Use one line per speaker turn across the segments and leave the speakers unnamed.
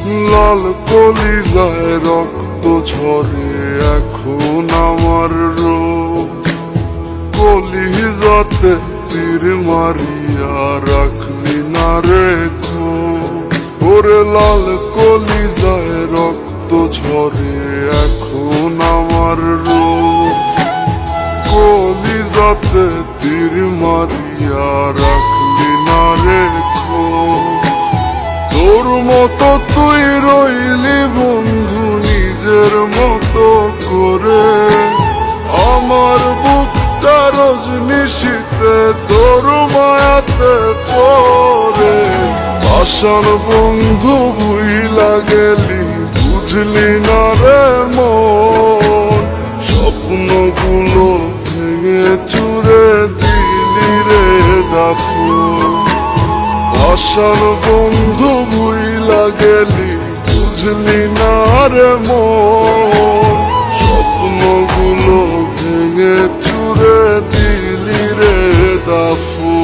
লাল কলিজায় রক্ত ঝরে এখন আমার রোজ, কলিজাতে তীর মারিয়া রাখবি না রে খোঁজ। ওরে লাল কলিজায় রক্ত ঝরে এখন আমার রোজ, কলিজাতে তীর মারিয়া রাখবি না রে খোঁজ। তোর মতো তুই রইলি বন্ধু নিজের মতো করে, আমার বুকটা রজনীশীতে তোর মায়াতে পড়ে। আশার বন্ধু ভুইলা গেলি বুঝলি না রে মন, স্বপ্নগুলো ভেঙে চুরে দিলি রে দাফন। আশার বন্ধু ভুইলা গেলি বুঝলি না রে মন, স্বপ্নগুলো ভেঙে চুরে দিলি রে দাফন।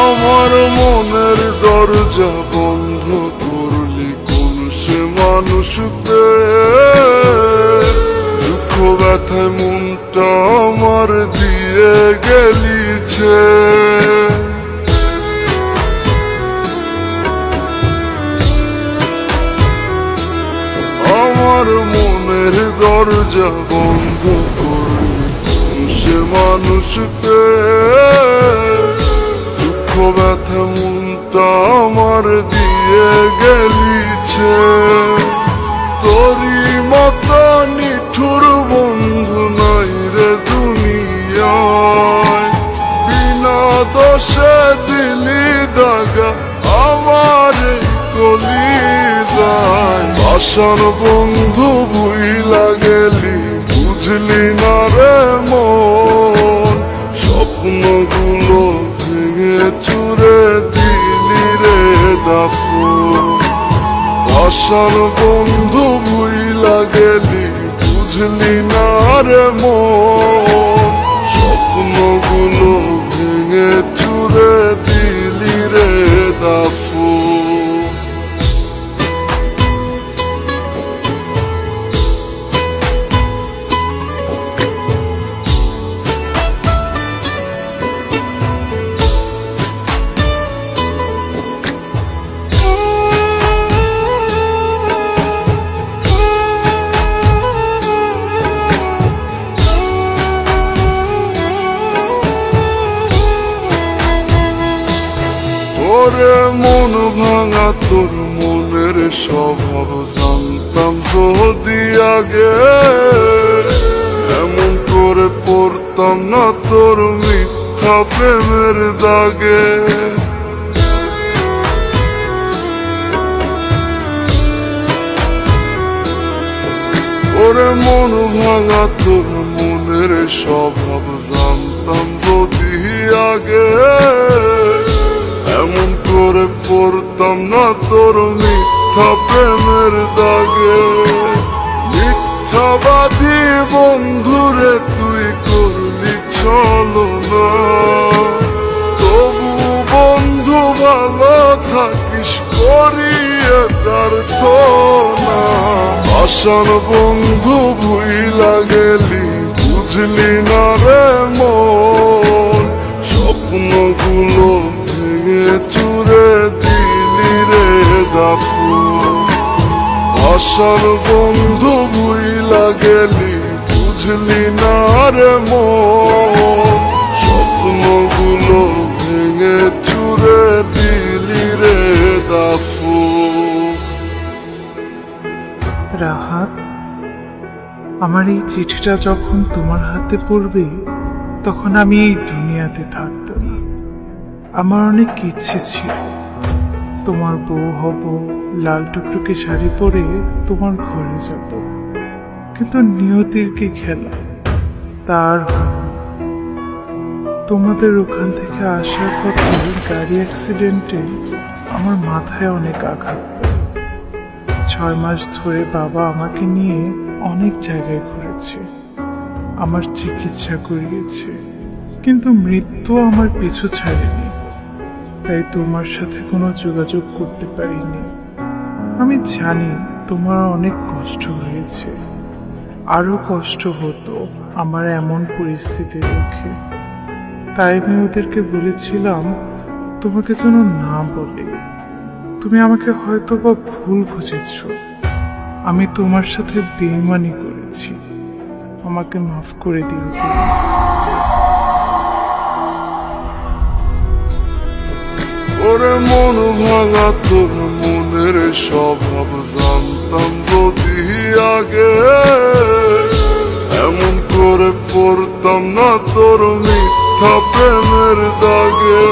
আমার মনের দরজা বন্ধ করলি কোন সে মানুষতে, দুঃখ ব্যথায় মনটা আমার দিয়ে গেলিছে। আমার মনের দরজা বন্ধ করলি কোন সে মানুষতে, ব্যথা মনটা আমার দিয়ে গেলিছে। তোরই মতো নিঠুর বন্ধু নাই রে দুনিয়ায়, বিনা দোষে দিলি দাগা আমার কলিজায়। আশার বন্ধু ভুইলা গেলি বুঝলি না রে মন, স্বপ্নগুলো ভেঙে চুরে দিলি রে দাফন। আশার বন্ধু ভুইলা গেলি বুঝলি না রে মন, স্বপ্নগুলো ভেঙে চুরে দিলি রে দাফন। ওরে মন ভাঙা তোর মনের স্বভাব জানতাম যদি আগে, এমন করে পড়তাম না তোর মিথ্যা প্রেমের দাগে। ওরে মন ভাঙা তোর মনের স্বভাব জানতাম যদি আগে, এমন করে পড়তাম না তোর মিথ্যা প্রেমের দাগে। মিথ্যাবাদী বন্ধুরে তুই করলি ছলনা, তবু বন্ধু ভালো থাকিস করিয়ে প্রার্থনা। আশার বন্ধু ভুইলা গেলি বুঝলি না রে মন, স্বপ্নগুলো ভেঙে চুরে দিলি রে দাফন। আশার বন্ধু ভুইলা গেলি বুঝলি না রে মন, স্বপ্নগুলো ভেঙে চুরে দিলি রে দাফন।
রাহাত, আমার এই চিঠিটা যখন তোমার হাতে পড়বে তখন আমি এই দুনিয়াতে থাকতাম না। আমার অনেক ইচ্ছে ছিল তোমার বউ হব, লাল টুকটুকে শাড়ি পরে তোমার ঘরে যাব। কিন্তু নিয়তির কি খেলা, তার হলো না। তোমাদের ওখান থেকে আসার পথে গাড়ি অ্যাক্সিডেন্টে আমার মাথায় অনেক আঘাত পায়। 6 মাস ধরে বাবা আমাকে নিয়ে অনেক জায়গায় ঘুরেছে, আমার চিকিৎসা করিয়েছে, কিন্তু মৃত্যু আমার পিছু ছাড়েনি। তাই তোমার সাথে কোনো যোগাযোগ করতে পারিনি। আমি জানি তোমার অনেক কষ্ট হয়েছে, আরো কষ্ট হতো আমার এমন পরিস্থিতি দেখে। তাই আমি ওদেরকে বলেছিলাম তোমাকে যেন না বলে। তুমি আমাকে হয়তো বা ভুল বুঝেছ, আমি তোমার সাথে বেইমানি করেছি, আমাকে মাফ করে দিও তুমি।
ওরে মন ভাঙা তোর মনের স্বভাব জানতাম যদি আগে, এমন করে পড়তাম না তোর মিথ্যা প্রেমের দাগে।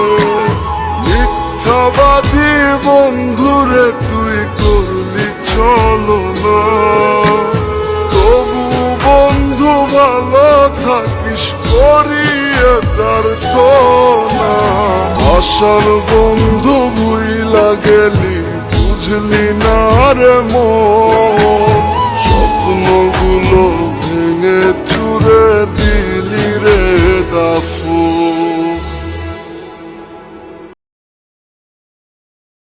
মিথ্যাবাদী বন্ধুরে তুই করলি ছলনা, তবু বন্ধু ভালো থাকিস করিয়ে তার তো না। আশার বন্ধু ভুইলা গেলি, বুঝলি না রে মন।